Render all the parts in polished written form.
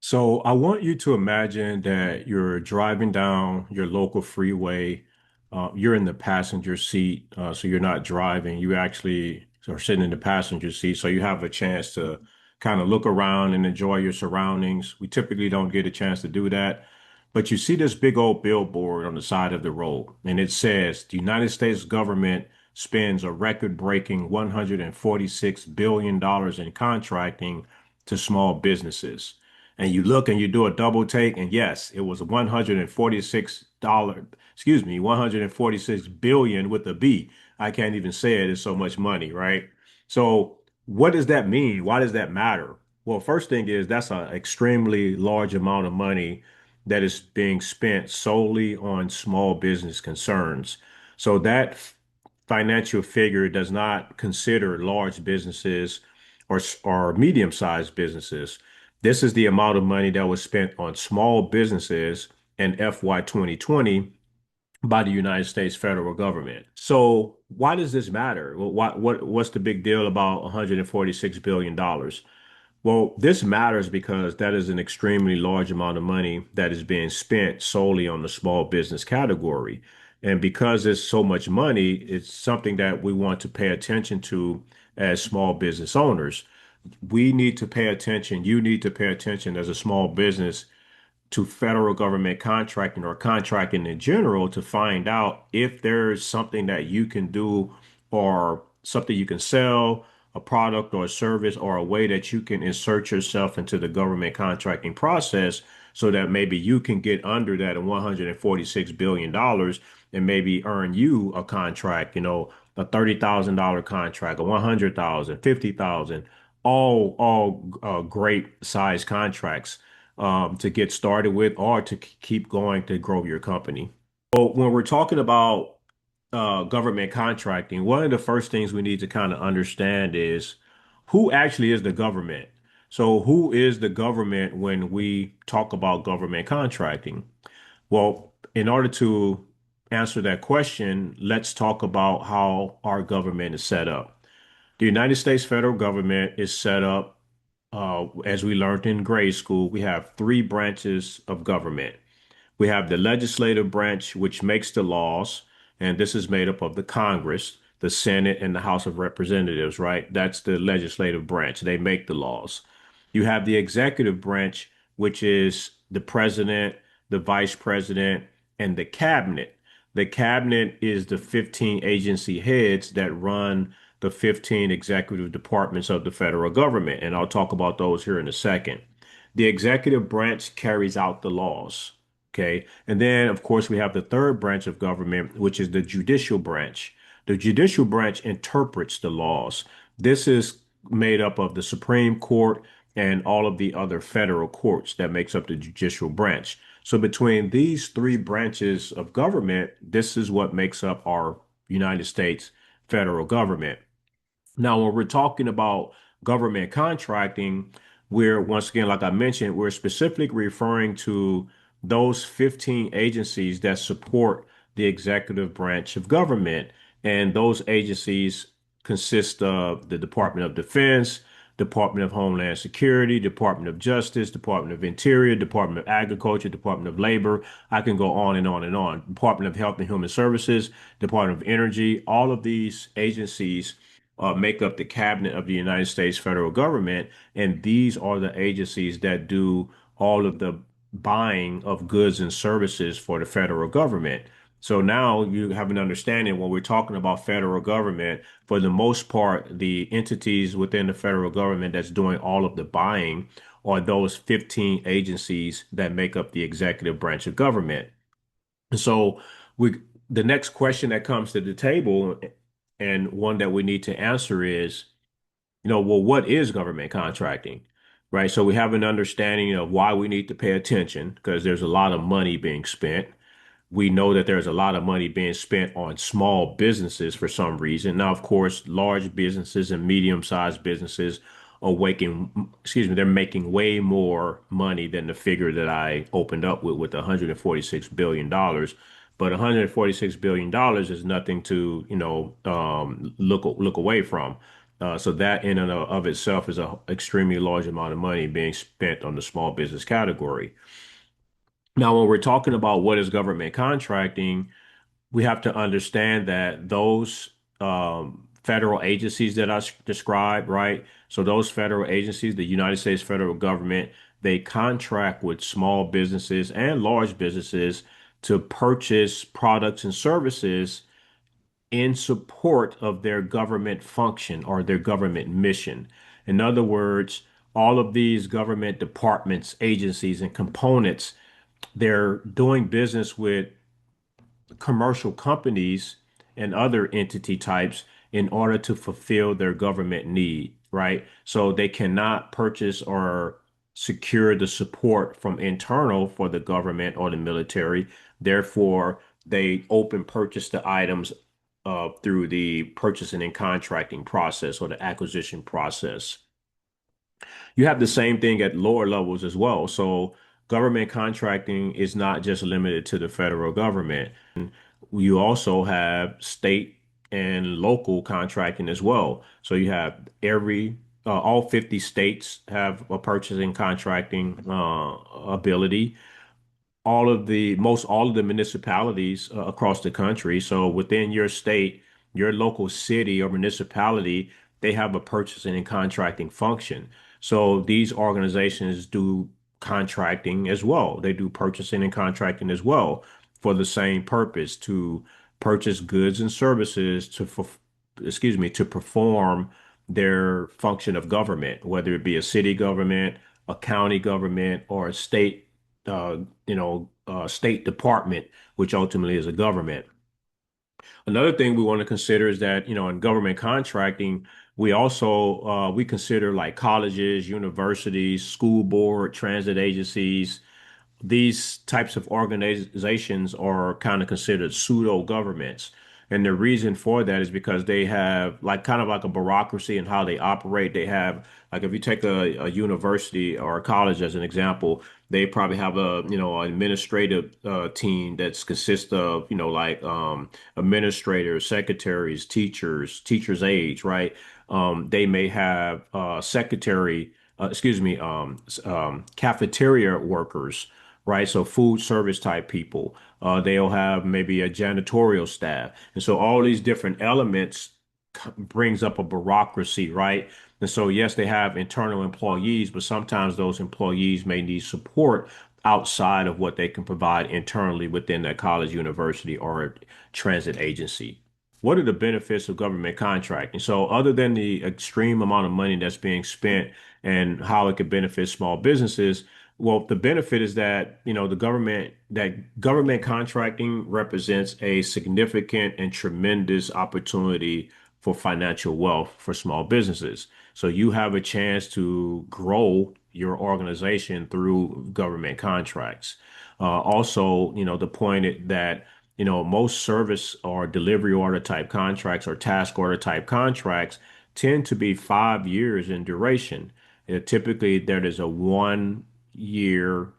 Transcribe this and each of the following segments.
So I want you to imagine that you're driving down your local freeway. You're in the passenger seat, so you're not driving. You actually are sitting in the passenger seat, so you have a chance to kind of look around and enjoy your surroundings. We typically don't get a chance to do that, but you see this big old billboard on the side of the road, and it says the United States government spends a record-breaking $146 billion in contracting to small businesses. And you look and you do a double take, and yes, it was $146, excuse me, 146 billion with a B. I can't even say it. It's so much money, right? So what does that mean? Why does that matter? Well, first thing is that's an extremely large amount of money that is being spent solely on small business concerns. So that financial figure does not consider large businesses or medium-sized businesses. This is the amount of money that was spent on small businesses in FY 2020 by the United States federal government. So why does this matter? Well, what's the big deal about $146 billion? Well, this matters because that is an extremely large amount of money that is being spent solely on the small business category. And because it's so much money, it's something that we want to pay attention to as small business owners. We need to pay attention. You need to pay attention as a small business to federal government contracting or contracting in general to find out if there's something that you can do or something you can sell, a product or a service, or a way that you can insert yourself into the government contracting process so that maybe you can get under that $146 billion and maybe earn you a contract, a $30,000 contract, a 100,000, 50,000, all great size contracts to get started with or to keep going to grow your company. So when we're talking about government contracting, one of the first things we need to kind of understand is who actually is the government. So who is the government when we talk about government contracting? Well, in order to answer that question, let's talk about how our government is set up. The United States federal government is set up as we learned in grade school, we have three branches of government. We have the legislative branch, which makes the laws, and this is made up of the Congress, the Senate, and the House of Representatives, right? That's the legislative branch. They make the laws. You have the executive branch, which is the president, the vice president, and the cabinet. The cabinet is the 15 agency heads that run the 15 executive departments of the federal government. And I'll talk about those here in a second. The executive branch carries out the laws. Okay. And then, of course, we have the third branch of government, which is the judicial branch. The judicial branch interprets the laws. This is made up of the Supreme Court and all of the other federal courts that makes up the judicial branch. So between these three branches of government, this is what makes up our United States federal government. Now, when we're talking about government contracting, we're once again, like I mentioned, we're specifically referring to those 15 agencies that support the executive branch of government. And those agencies consist of the Department of Defense, Department of Homeland Security, Department of Justice, Department of Interior, Department of Agriculture, Department of Labor. I can go on and on and on. Department of Health and Human Services, Department of Energy. All of these agencies make up the cabinet of the United States federal government, and these are the agencies that do all of the buying of goods and services for the federal government. So now you have an understanding when we're talking about federal government, for the most part, the entities within the federal government that's doing all of the buying are those 15 agencies that make up the executive branch of government. So we the next question that comes to the table and one that we need to answer is, well, what is government contracting? Right? So we have an understanding of why we need to pay attention because there's a lot of money being spent. We know that there's a lot of money being spent on small businesses for some reason. Now, of course, large businesses and medium-sized businesses are they're making way more money than the figure that I opened up with $146 billion. But $146 billion is nothing to, look away from. So that in and of itself is a extremely large amount of money being spent on the small business category. Now, when we're talking about what is government contracting, we have to understand that those federal agencies that described, right? So those federal agencies, the United States federal government, they contract with small businesses and large businesses to purchase products and services in support of their government function or their government mission. In other words, all of these government departments, agencies, and components, they're doing business with commercial companies and other entity types in order to fulfill their government need, right? So they cannot purchase or secure the support from internal for the government or the military. Therefore, they open purchase the items through the purchasing and contracting process or the acquisition process. You have the same thing at lower levels as well. So government contracting is not just limited to the federal government. You also have state and local contracting as well. So you have all 50 states have a purchasing contracting ability, all of the municipalities across the country. So within your state, your local city or municipality, they have a purchasing and contracting function. So these organizations do contracting as well. They do purchasing and contracting as well for the same purpose, to purchase goods and services to perform their function of government, whether it be a city government, a county government, or a state department, which ultimately is a government. Another thing we want to consider is that, in government contracting, we consider like colleges, universities, school board, transit agencies. These types of organizations are kind of considered pseudo governments. And the reason for that is because they have like kind of like a bureaucracy in how they operate. They have like if you take a university or a college as an example, they probably have an administrative team that's consists of, administrators, secretaries, teachers aides, right? They may have cafeteria workers, right? So food service type people. They'll have maybe a janitorial staff. And so all these different elements brings up a bureaucracy, right? And so yes, they have internal employees, but sometimes those employees may need support outside of what they can provide internally within that college, university, or transit agency. What are the benefits of government contracting? So other than the extreme amount of money that's being spent and how it could benefit small businesses, well, the benefit is that, that government contracting represents a significant and tremendous opportunity for financial wealth for small businesses. So you have a chance to grow your organization through government contracts. Also, the point that, most service or delivery order type contracts or task order type contracts tend to be 5 years in duration. Typically, there is a 1 year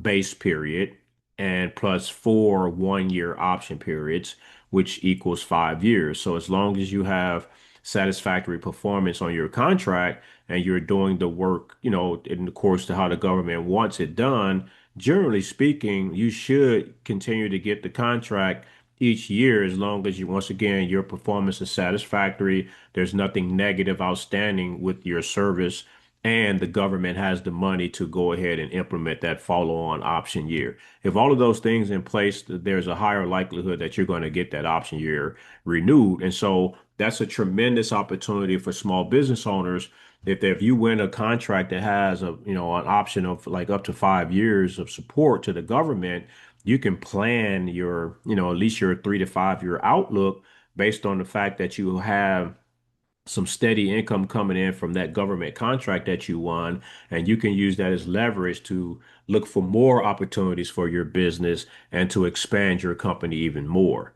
base period and plus 4 1 year option periods, which equals 5 years. So as long as you have satisfactory performance on your contract and you're doing the work, in the course to how the government wants it done, generally speaking, you should continue to get the contract each year as long as once again, your performance is satisfactory. There's nothing negative outstanding with your service and the government has the money to go ahead and implement that follow-on option year. If all of those things in place, there's a higher likelihood that you're going to get that option year renewed. And so that's a tremendous opportunity for small business owners. If you win a contract that has an option of like up to 5 years of support to the government, you can plan at least your 3 to 5 year outlook based on the fact that you have some steady income coming in from that government contract that you won, and you can use that as leverage to look for more opportunities for your business and to expand your company even more.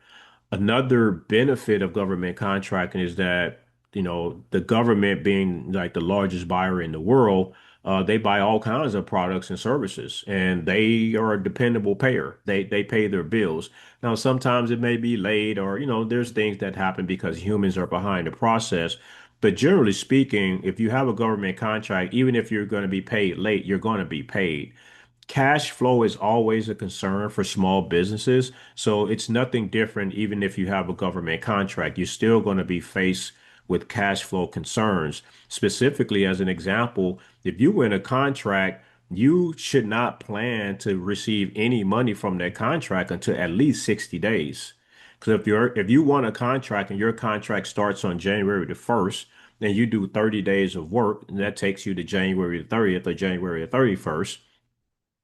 Another benefit of government contracting is that, the government being like the largest buyer in the world, they buy all kinds of products and services, and they are a dependable payer. They pay their bills. Now, sometimes it may be late, or there's things that happen because humans are behind the process. But generally speaking, if you have a government contract, even if you're going to be paid late, you're going to be paid. Cash flow is always a concern for small businesses. So it's nothing different, even if you have a government contract, you're still going to be faced with cash flow concerns. Specifically, as an example, if you win a contract, you should not plan to receive any money from that contract until at least 60 days. Because if you want a contract and your contract starts on January the 1st, then you do 30 days of work, and that takes you to January the 30th or January the 31st.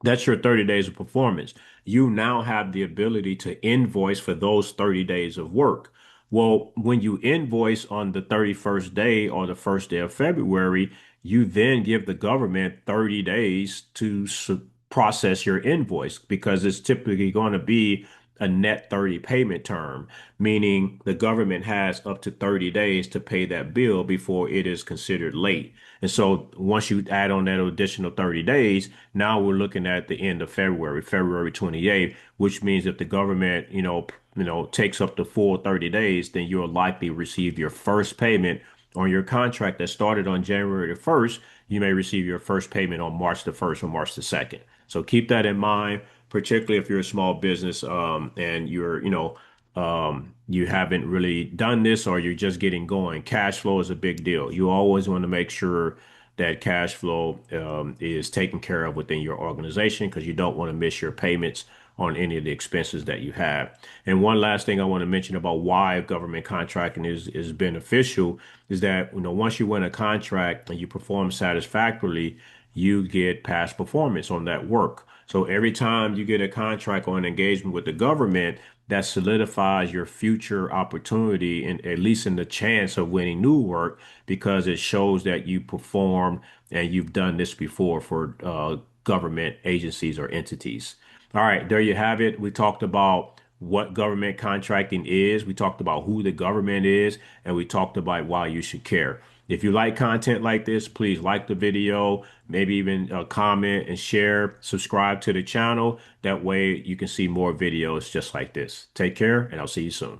That's your 30 days of performance. You now have the ability to invoice for those 30 days of work. Well, when you invoice on the 31st day or the first day of February, you then give the government 30 days to process your invoice because it's typically going to be a net 30 payment term, meaning the government has up to 30 days to pay that bill before it is considered late. And so once you add on that additional 30 days, now we're looking at the end of February, February 28th, which means if the government, takes up the full 30 days, then you'll likely receive your first payment on your contract that started on January the 1st. You may receive your first payment on March the 1st or March the 2nd. So keep that in mind, particularly if you're a small business, and you haven't really done this or you're just getting going. Cash flow is a big deal. You always want to make sure that cash flow is taken care of within your organization because you don't want to miss your payments on any of the expenses that you have. And one last thing I want to mention about why government contracting is beneficial is that once you win a contract and you perform satisfactorily, you get past performance on that work. So every time you get a contract or an engagement with the government, that solidifies your future opportunity and at least in the chance of winning new work because it shows that you perform and you've done this before for government agencies or entities. All right, there you have it. We talked about what government contracting is. We talked about who the government is, and we talked about why you should care. If you like content like this, please like the video, maybe even comment and share, subscribe to the channel. That way you can see more videos just like this. Take care, and I'll see you soon.